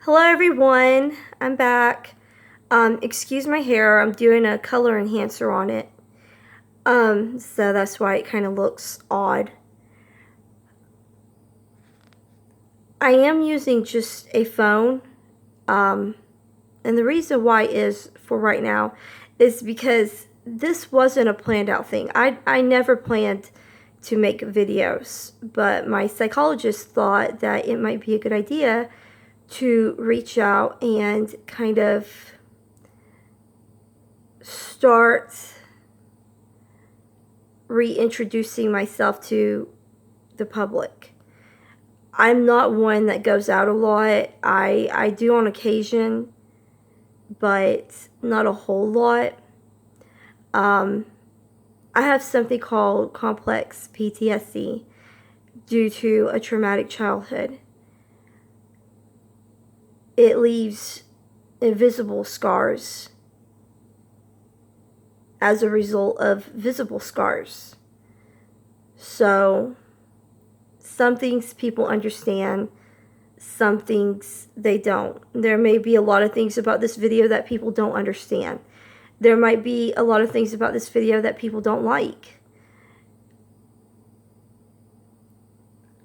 Hello everyone, I'm back. Excuse my hair, I'm doing a color enhancer on it. So that's why it kind of looks odd. I am using just a phone. And the reason why is for right now is because this wasn't a planned out thing. I never planned to make videos, but my psychologist thought that it might be a good idea to reach out and kind of start reintroducing myself to the public. I'm not one that goes out a lot. I do on occasion, but not a whole lot. I have something called complex PTSD due to a traumatic childhood. It leaves invisible scars as a result of visible scars. So some things people understand, some things they don't. There may be a lot of things about this video that people don't understand. There might be a lot of things about this video that people don't like.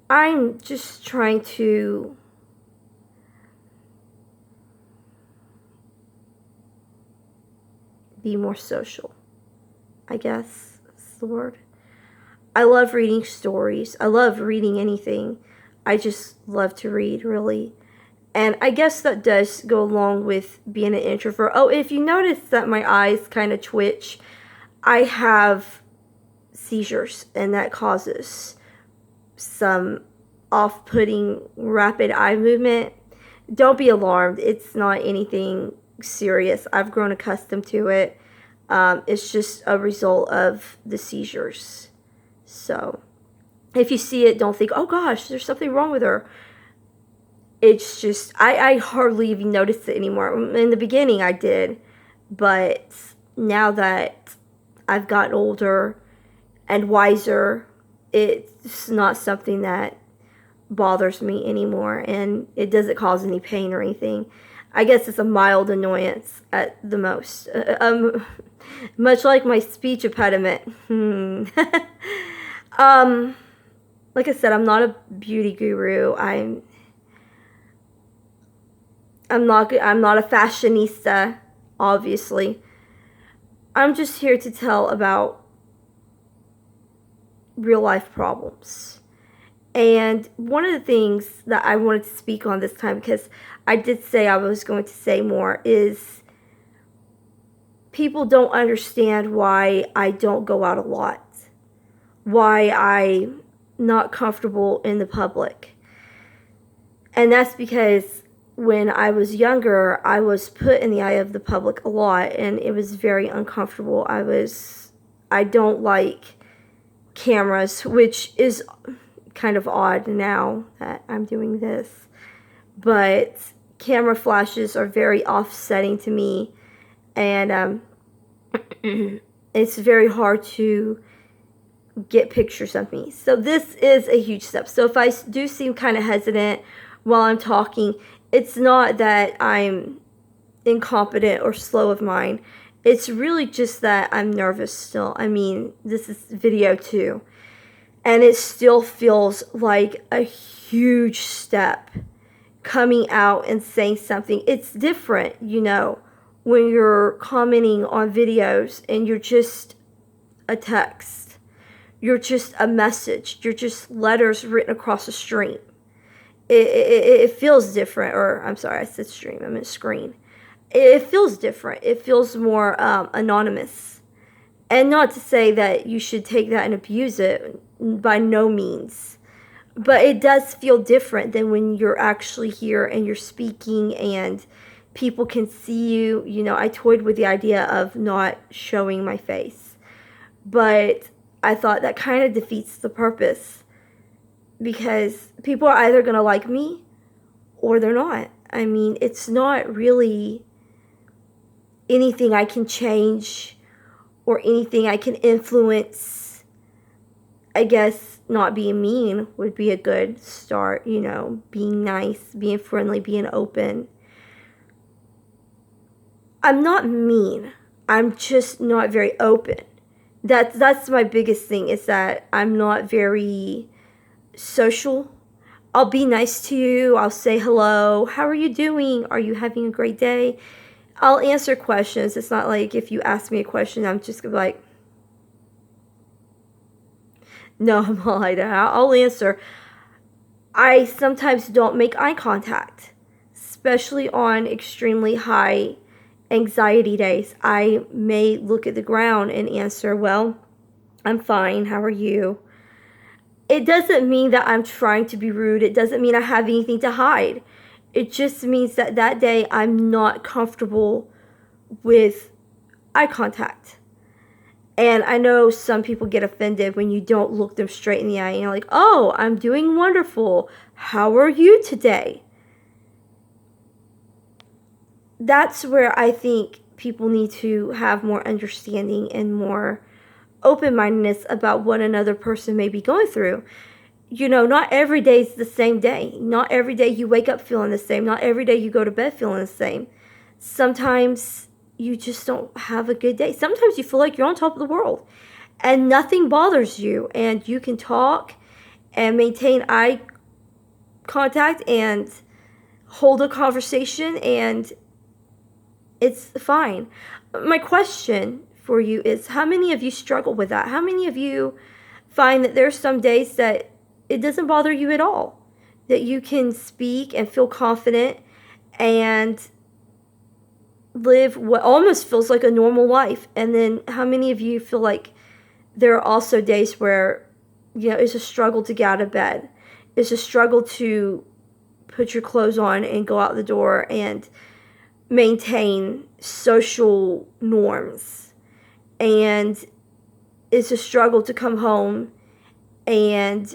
I'm just trying to be more social, I guess that's the word. I love reading stories. I love reading anything. I just love to read, really. And I guess that does go along with being an introvert. Oh, if you notice that my eyes kind of twitch, I have seizures, and that causes some off-putting rapid eye movement. Don't be alarmed. It's not anything serious. I've grown accustomed to it. It's just a result of the seizures. So if you see it, don't think, oh gosh, there's something wrong with her. It's just, I hardly even notice it anymore. In the beginning I did, but now that I've gotten older and wiser, it's not something that bothers me anymore, and it doesn't cause any pain or anything. I guess it's a mild annoyance at the most. Much like my speech impediment. Like I said, I'm not a beauty guru. I'm not a fashionista, obviously. I'm just here to tell about real life problems. And one of the things that I wanted to speak on this time, because I did say I was going to say more, is people don't understand why I don't go out a lot. Why I'm not comfortable in the public. And that's because when I was younger, I was put in the eye of the public a lot, and it was very uncomfortable. I don't like cameras, which is kind of odd now that I'm doing this, but camera flashes are very offsetting to me, and it's very hard to get pictures of me. So this is a huge step. So if I do seem kind of hesitant while I'm talking, it's not that I'm incompetent or slow of mind. It's really just that I'm nervous still. I mean, this is video too. And it still feels like a huge step coming out and saying something. It's different, you know, when you're commenting on videos and you're just a text. You're just a message. You're just letters written across a stream. It feels different. Or, I'm sorry, I said stream. I meant screen. It feels different. It feels more anonymous. And not to say that you should take that and abuse it, by no means. But it does feel different than when you're actually here and you're speaking and people can see you. You know, I toyed with the idea of not showing my face. But I thought that kind of defeats the purpose, because people are either going to like me or they're not. I mean, it's not really anything I can change or anything I can influence. I guess not being mean would be a good start, being nice, being friendly, being open. I'm not mean. I'm just not very open. That's my biggest thing, is that I'm not very social. I'll be nice to you. I'll say hello. How are you doing? Are you having a great day? I'll answer questions. It's not like if you ask me a question, I'm just gonna be like, no, I'm not like that. I'll answer. I sometimes don't make eye contact, especially on extremely high anxiety days. I may look at the ground and answer, well, I'm fine. How are you? It doesn't mean that I'm trying to be rude. It doesn't mean I have anything to hide. It just means that that day I'm not comfortable with eye contact. And I know some people get offended when you don't look them straight in the eye and you're like, oh, I'm doing wonderful. How are you today? That's where I think people need to have more understanding and more open-mindedness about what another person may be going through. Not every day is the same day. Not every day you wake up feeling the same. Not every day you go to bed feeling the same. Sometimes you just don't have a good day. Sometimes you feel like you're on top of the world and nothing bothers you, and you can talk and maintain eye contact and hold a conversation, and it's fine. My question for you is, how many of you struggle with that? How many of you find that there's some days that it doesn't bother you at all, that you can speak and feel confident and live what almost feels like a normal life? And then how many of you feel like there are also days where, it's a struggle to get out of bed. It's a struggle to put your clothes on and go out the door and maintain social norms. And it's a struggle to come home and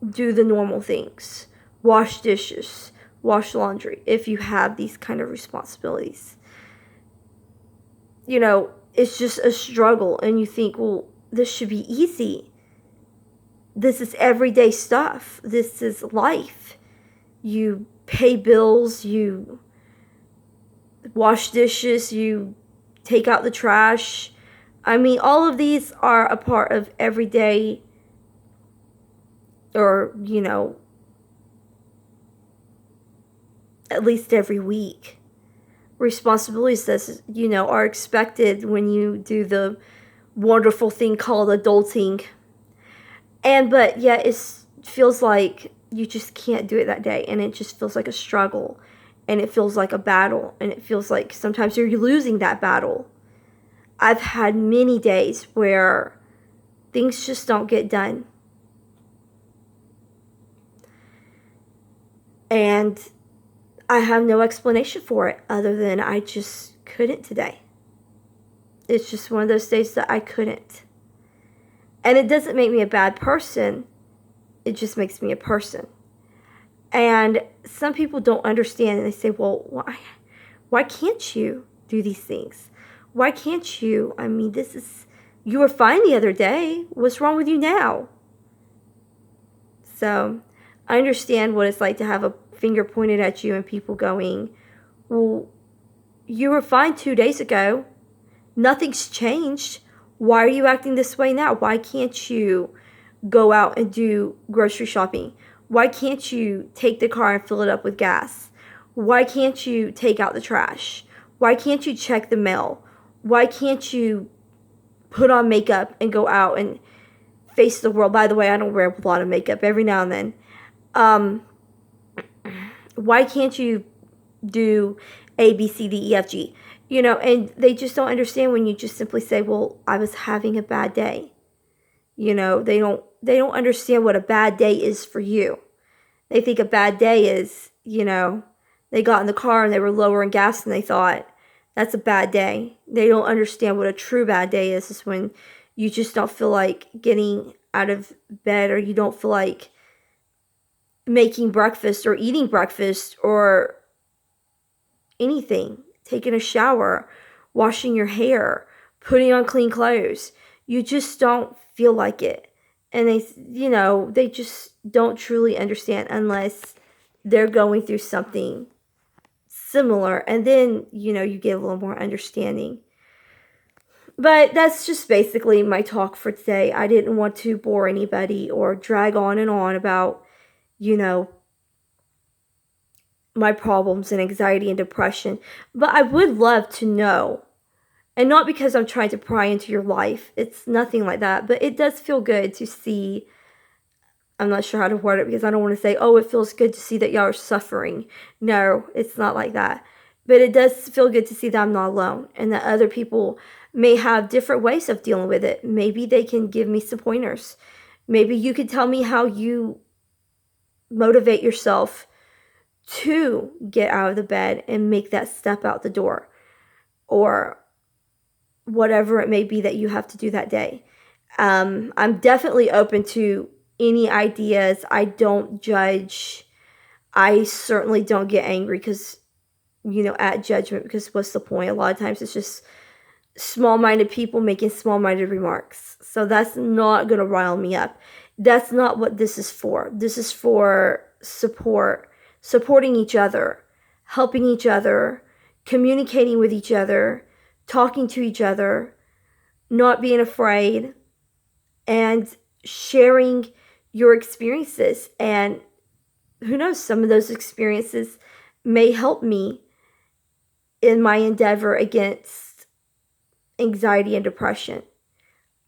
do the normal things. Wash dishes, wash laundry, if you have these kind of responsibilities. It's just a struggle, and you think, well, this should be easy. This is everyday stuff. This is life. You pay bills, you wash dishes, you take out the trash. I mean, all of these are a part of everyday, or, at least every week. Responsibilities that, are expected when you do the wonderful thing called adulting. But yeah, it feels like you just can't do it that day, and it just feels like a struggle, and it feels like a battle, and it feels like sometimes you're losing that battle. I've had many days where things just don't get done. And I have no explanation for it other than I just couldn't today. It's just one of those days that I couldn't. And it doesn't make me a bad person. It just makes me a person. And some people don't understand, and they say, well, why can't you do these things? Why can't you? I mean, you were fine the other day. What's wrong with you now? So I understand what it's like to have a finger pointed at you and people going, well, you were fine 2 days ago. Nothing's changed. Why are you acting this way now? Why can't you go out and do grocery shopping? Why can't you take the car and fill it up with gas? Why can't you take out the trash? Why can't you check the mail? Why can't you put on makeup and go out and face the world? By the way, I don't wear a lot of makeup, every now and then. Why can't you do A, B, C, D, E, F, G? And they just don't understand when you just simply say, well, I was having a bad day. They don't understand what a bad day is for you. They think a bad day is, they got in the car and they were lowering gas and they thought, that's a bad day. They don't understand what a true bad day is when you just don't feel like getting out of bed, or you don't feel like making breakfast or eating breakfast or anything, taking a shower, washing your hair, putting on clean clothes. You just don't feel like it. And they just don't truly understand unless they're going through something similar. And then, you get a little more understanding. But that's just basically my talk for today. I didn't want to bore anybody or drag on and on about, my problems and anxiety and depression. But I would love to know, and not because I'm trying to pry into your life. It's nothing like that. But it does feel good to see, I'm not sure how to word it because I don't want to say, oh, it feels good to see that y'all are suffering. No, it's not like that. But it does feel good to see that I'm not alone and that other people may have different ways of dealing with it. Maybe they can give me some pointers. Maybe you could tell me how you motivate yourself to get out of the bed and make that step out the door, or whatever it may be that you have to do that day. I'm definitely open to any ideas. I don't judge. I certainly don't get angry because, at judgment, because what's the point? A lot of times it's just small-minded people making small-minded remarks. So that's not going to rile me up. That's not what this is for. This is for supporting each other, helping each other, communicating with each other, talking to each other, not being afraid, and sharing your experiences. And who knows, some of those experiences may help me in my endeavor against anxiety and depression.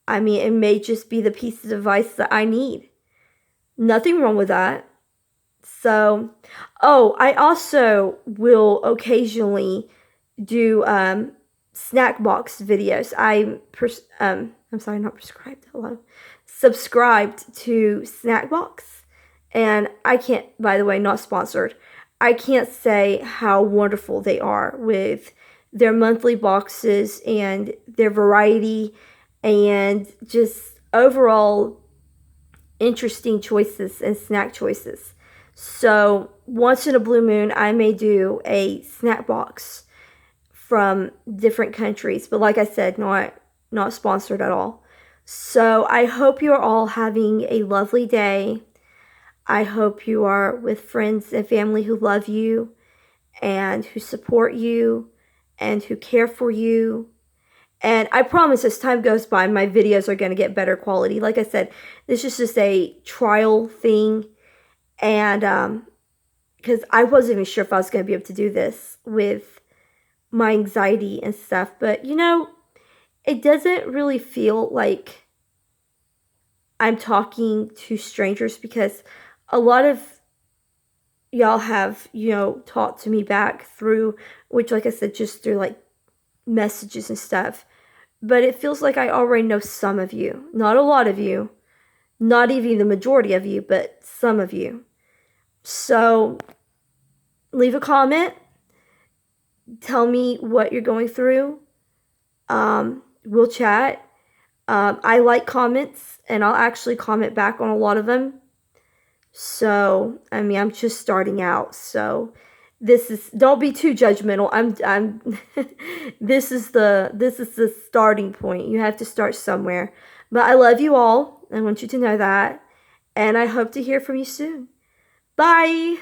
I mean, it may just be the piece of advice that I need. Nothing wrong with that. So, I also will occasionally do snack box videos. I'm sorry, not prescribed. Hello, subscribed to Snackbox, and I can't. By the way, not sponsored. I can't say how wonderful they are with their monthly boxes and their variety and just overall interesting choices and snack choices. So once in a blue moon, I may do a snack box from different countries. But like I said, not sponsored at all. So I hope you're all having a lovely day. I hope you are with friends and family who love you and who support you and who care for you. And I promise as time goes by, my videos are going to get better quality. Like I said, this is just a trial thing. And because I wasn't even sure if I was going to be able to do this with my anxiety and stuff. But, it doesn't really feel like I'm talking to strangers, because a lot of y'all have, talked to me back through, which, like I said, just through like messages and stuff. But it feels like I already know some of you. Not a lot of you. Not even the majority of you, but some of you. So leave a comment. Tell me what you're going through. We'll chat. I like comments, and I'll actually comment back on a lot of them. So, I mean, I'm just starting out, so don't be too judgmental. I'm this is the starting point. You have to start somewhere. But I love you all. I want you to know that, and I hope to hear from you soon. Bye.